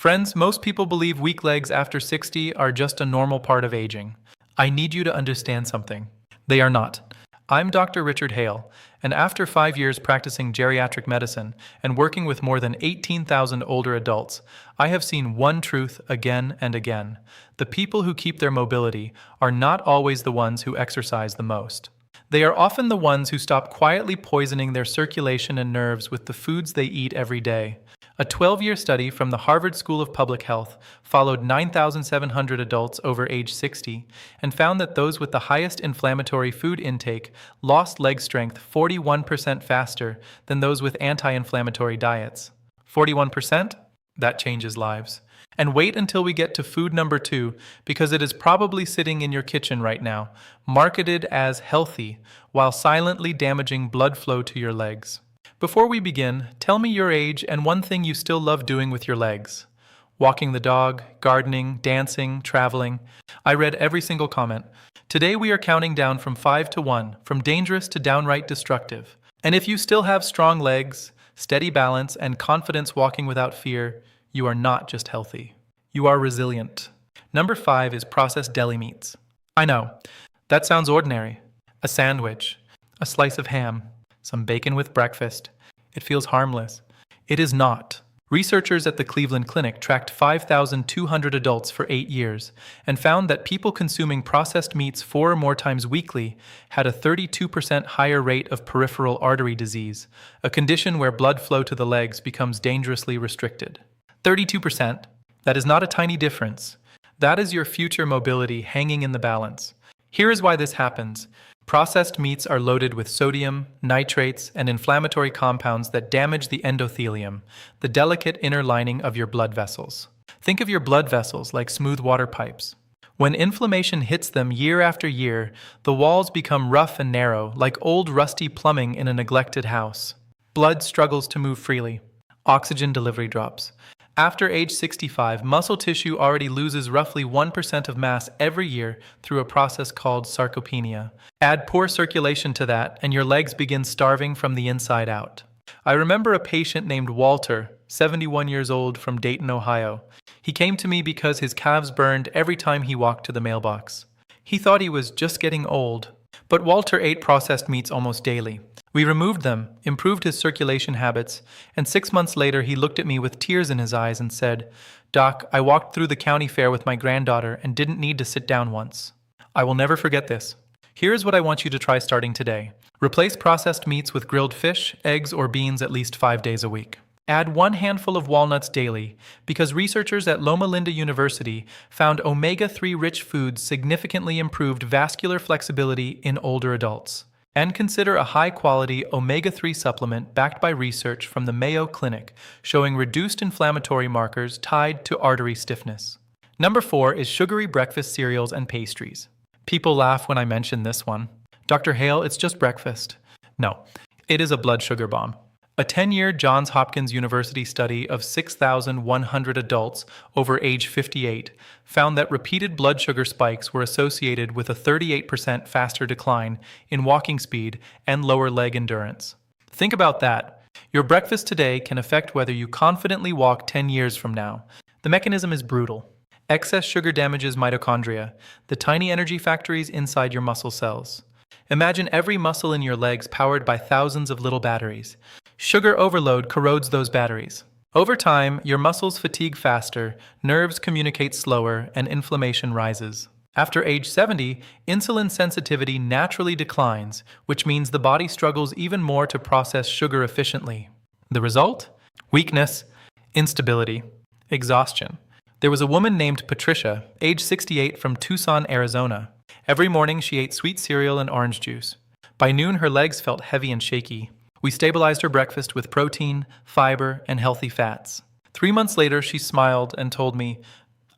Friends, most people believe weak legs after 60 are just a normal part of aging. I need you to understand something. They are not. I'm Dr. Richard Hale, and after 5 years practicing geriatric medicine and working with more than 18,000 older adults, I have seen one truth again and again. The people who keep their mobility are not always the ones who exercise the most. They are often the ones who stop quietly poisoning their circulation and nerves with the foods they eat every day. A 12-year study from the Harvard School of Public Health followed 9,700 adults over age 60 and found that those with the highest inflammatory food intake lost leg strength 41% faster than those with anti-inflammatory diets. 41%? That changes lives. And wait until we get to food number 2, because it is probably sitting in your kitchen right now, marketed as healthy, while silently damaging blood flow to your legs. Before we begin, tell me your age and one thing you still love doing with your legs. Walking the dog, gardening, dancing, traveling. I read every single comment. Today we are counting down from 5 to 1, from dangerous to downright destructive. And if you still have strong legs, steady balance, and confidence walking without fear, you are not just healthy. You are resilient. Number 5 is processed deli meats. I know, that sounds ordinary. A sandwich, a slice of ham, some bacon with breakfast. It feels harmless. It is not. Researchers at the Cleveland Clinic tracked 5,200 adults for 8 years and found that people consuming processed meats 4 or more times weekly had a 32% higher rate of peripheral artery disease, a condition where blood flow to the legs becomes dangerously restricted. 32%? That is not a tiny difference. That is your future mobility hanging in the balance. Here is why this happens. Processed meats are loaded with sodium, nitrates, and inflammatory compounds that damage the endothelium, the delicate inner lining of your blood vessels. Think of your blood vessels like smooth water pipes. When inflammation hits them year after year, the walls become rough and narrow, like old rusty plumbing in a neglected house. Blood struggles to move freely. Oxygen delivery drops. After age 65, muscle tissue already loses roughly 1% of mass every year through a process called sarcopenia. Add poor circulation to that, and your legs begin starving from the inside out. I remember a patient named Walter, 71 years old, from Dayton, Ohio. He came to me because his calves burned every time he walked to the mailbox. He thought he was just getting old, but Walter ate processed meats almost daily. We removed them, improved his circulation habits, and 6 months later he looked at me with tears in his eyes and said, "Doc, I walked through the county fair with my granddaughter and didn't need to sit down once." I will never forget this. Here's what I want you to try starting today. Replace processed meats with grilled fish, eggs, or beans at least 5 days a week. Add 1 handful of walnuts daily, because researchers at Loma Linda University found omega-3 rich foods significantly improved vascular flexibility in older adults. And consider a high-quality omega-3 supplement backed by research from the Mayo Clinic showing reduced inflammatory markers tied to artery stiffness. Number 4 is sugary breakfast cereals and pastries. People laugh when I mention this one. Dr. Hale, it's just breakfast. No, it is a blood sugar bomb. A 10-year Johns Hopkins University study of 6,100 adults over age 58 found that repeated blood sugar spikes were associated with a 38% faster decline in walking speed and lower leg endurance. Think about that. Your breakfast today can affect whether you confidently walk 10 years from now. The mechanism is brutal. Excess sugar damages mitochondria, the tiny energy factories inside your muscle cells. Imagine every muscle in your legs powered by thousands of little batteries. Sugar overload corrodes those batteries. Over time, your muscles fatigue faster, nerves communicate slower, and inflammation rises. After age 70, insulin sensitivity naturally declines, which means the body struggles even more to process sugar efficiently. The result? Weakness, instability, exhaustion. There was a woman named Patricia, age 68, from Tucson, Arizona. Every morning she ate sweet cereal and orange juice. By noon her legs felt heavy and shaky. We stabilized her breakfast with protein, fiber, and healthy fats. 3 months later she smiled and told me,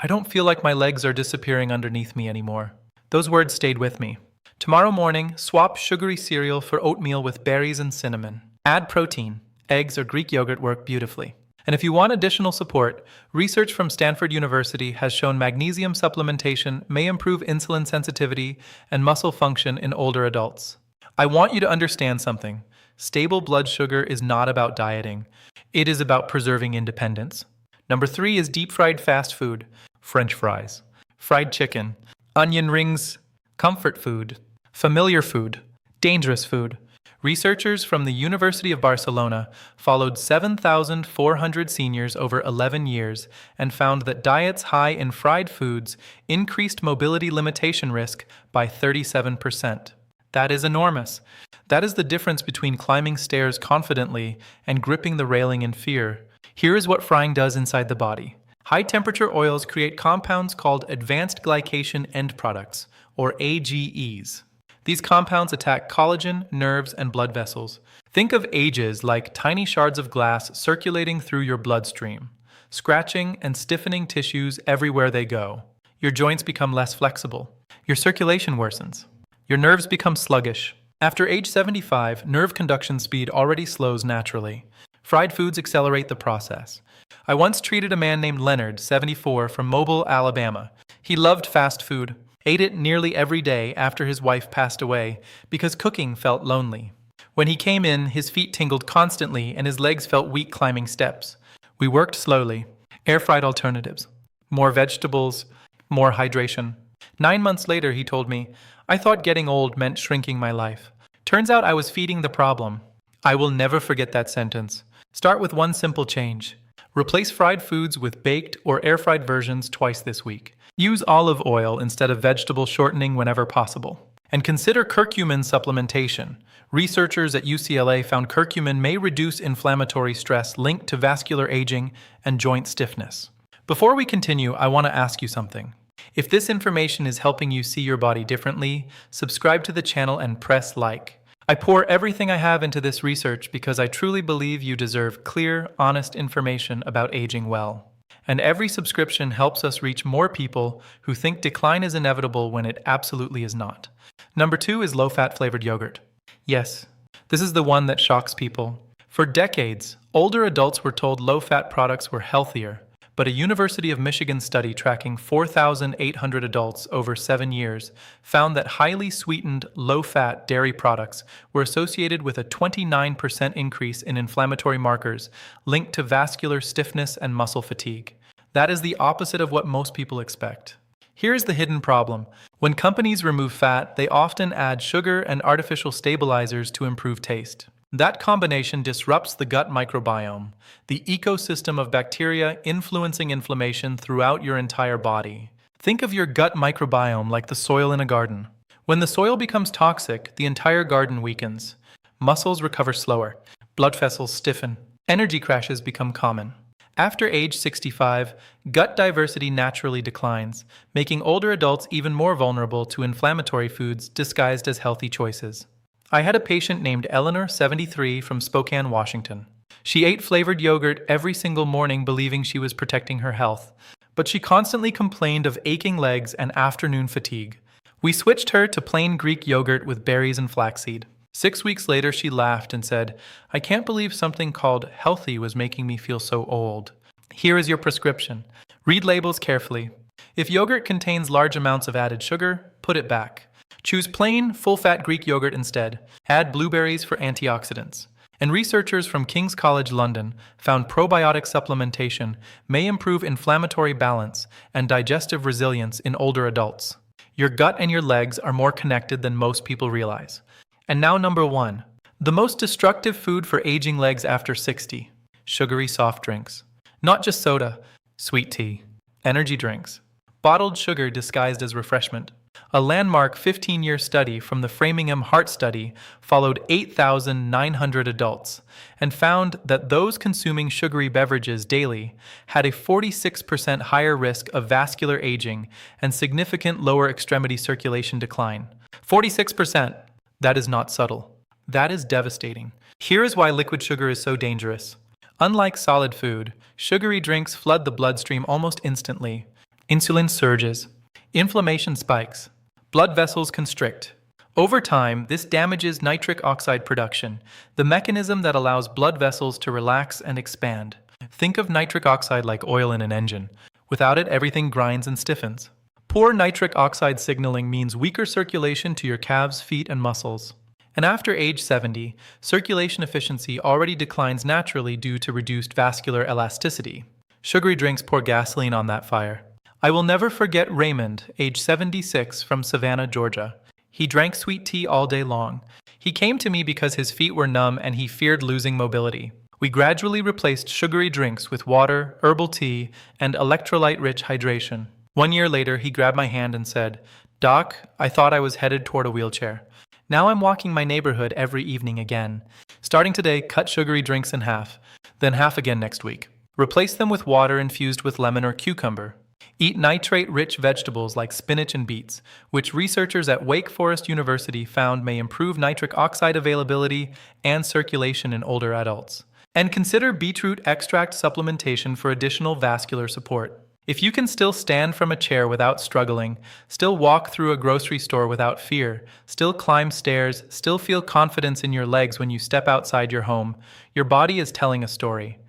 "I don't feel like my legs are disappearing underneath me anymore." Those words stayed with me. Tomorrow morning, swap sugary cereal for oatmeal with berries and cinnamon. Add protein. Eggs or Greek yogurt work beautifully. And if you want additional support, research from Stanford University has shown magnesium supplementation may improve insulin sensitivity and muscle function in older adults. I want you to understand something. Stable blood sugar is not about dieting. It is about preserving independence. Number 3 is deep fried fast food, French fries, fried chicken, onion rings, comfort food, familiar food, dangerous food. Researchers from the University of Barcelona followed 7,400 seniors over 11 years and found that diets high in fried foods increased mobility limitation risk by 37%. That is enormous. That is the difference between climbing stairs confidently and gripping the railing in fear. Here is what frying does inside the body. High-temperature oils create compounds called advanced glycation end products, or AGEs. These compounds attack collagen, nerves, and blood vessels. Think of AGEs like tiny shards of glass circulating through your bloodstream, scratching and stiffening tissues everywhere they go. Your joints become less flexible. Your circulation worsens. Your nerves become sluggish. After age 75, nerve conduction speed already slows naturally. Fried foods accelerate the process. I once treated a man named Leonard, 74, from Mobile, Alabama. He loved fast food, ate it nearly every day after his wife passed away because cooking felt lonely. When he came in, his feet tingled constantly and his legs felt weak climbing steps. We worked slowly. Air-fried alternatives. More vegetables, more hydration. 9 months later, he told me, I thought getting old meant shrinking my life. Turns out I was feeding the problem. I will never forget that sentence. Start with one simple change. Replace fried foods with baked or air-fried versions twice this week. Use olive oil instead of vegetable shortening whenever possible. And consider curcumin supplementation. Researchers at UCLA found curcumin may reduce inflammatory stress linked to vascular aging and joint stiffness. Before we continue, I want to ask you something. If this information is helping you see your body differently, subscribe to the channel and press like. I pour everything I have into this research because I truly believe you deserve clear, honest information about aging well. And every subscription helps us reach more people who think decline is inevitable when it absolutely is not. Number 2 is low-fat flavored yogurt. Yes, this is the one that shocks people. For decades, older adults were told low-fat products were healthier, but a University of Michigan study tracking 4,800 adults over 7 years found that highly sweetened, low-fat dairy products were associated with a 29% increase in inflammatory markers linked to vascular stiffness and muscle fatigue. That is the opposite of what most people expect. Here's the hidden problem. When companies remove fat, they often add sugar and artificial stabilizers to improve taste. That combination disrupts the gut microbiome, the ecosystem of bacteria influencing inflammation throughout your entire body. Think of your gut microbiome like the soil in a garden. When the soil becomes toxic, the entire garden weakens. Muscles recover slower, blood vessels stiffen, energy crashes become common. After age 65, gut diversity naturally declines, making older adults even more vulnerable to inflammatory foods disguised as healthy choices. I had a patient named Eleanor, 73, from Spokane, Washington. She ate flavored yogurt every single morning believing she was protecting her health, but she constantly complained of aching legs and afternoon fatigue. We switched her to plain Greek yogurt with berries and flaxseed. 6 weeks later, she laughed and said, I can't believe something called healthy was making me feel so old. Here is your prescription. Read labels carefully. If yogurt contains large amounts of added sugar, put it back. Choose plain, full-fat Greek yogurt instead. Add blueberries for antioxidants. And researchers from King's College London found probiotic supplementation may improve inflammatory balance and digestive resilience in older adults. Your gut and your legs are more connected than most people realize. And now number 1. The most destructive food for aging legs after 60. Sugary soft drinks. Not just soda, sweet tea, energy drinks. Bottled sugar disguised as refreshment. A landmark 15-year study from the Framingham Heart Study followed 8,900 adults and found that those consuming sugary beverages daily had a 46% higher risk of vascular aging and significant lower extremity circulation decline. 46%! That is not subtle. That is devastating. Here is why liquid sugar is so dangerous. Unlike solid food, sugary drinks flood the bloodstream almost instantly. Insulin surges. Inflammation spikes. Blood vessels constrict. Over time, this damages nitric oxide production, the mechanism that allows blood vessels to relax and expand. Think of nitric oxide like oil in an engine. Without it, everything grinds and stiffens. Poor nitric oxide signaling means weaker circulation to your calves, feet, and muscles. And after age 70, circulation efficiency already declines naturally due to reduced vascular elasticity. Sugary drinks pour gasoline on that fire. I will never forget Raymond, age 76, from Savannah, Georgia. He drank sweet tea all day long. He came to me because his feet were numb and he feared losing mobility. We gradually replaced sugary drinks with water, herbal tea, and electrolyte-rich hydration. 1 year later, he grabbed my hand and said, "Doc, I thought I was headed toward a wheelchair. Now I'm walking my neighborhood every evening again. Starting today, cut sugary drinks in half, then half again next week. Replace them with water infused with lemon or cucumber. Eat nitrate-rich vegetables like spinach and beets, which researchers at Wake Forest University found may improve nitric oxide availability and circulation in older adults. And consider beetroot extract supplementation for additional vascular support. If you can still stand from a chair without struggling, still walk through a grocery store without fear, still climb stairs, still feel confidence in your legs when you step outside your home, your body is telling a story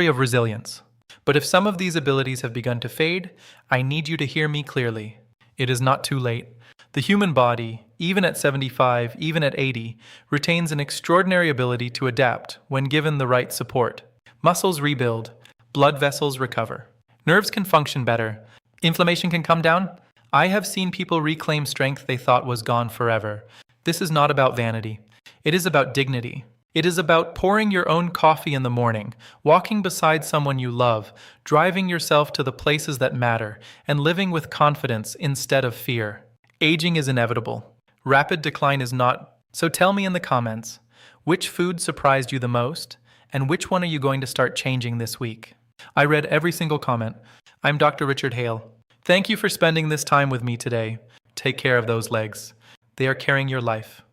of resilience. But if some of these abilities have begun to fade, I need you to hear me clearly. It is not too late. The human body, even at 75, even at 80, retains an extraordinary ability to adapt when given the right support. Muscles rebuild, blood vessels recover. Nerves can function better. Inflammation can come down. I have seen people reclaim strength they thought was gone forever. This is not about vanity. It is about dignity. It is about pouring your own coffee in the morning, walking beside someone you love, driving yourself to the places that matter, and living with confidence instead of fear. Aging is inevitable. Rapid decline is not. So tell me in the comments, which food surprised you the most, and which one are you going to start changing this week? I read every single comment. I'm Dr. Richard Hale. Thank you for spending this time with me today. Take care of those legs. They are carrying your life.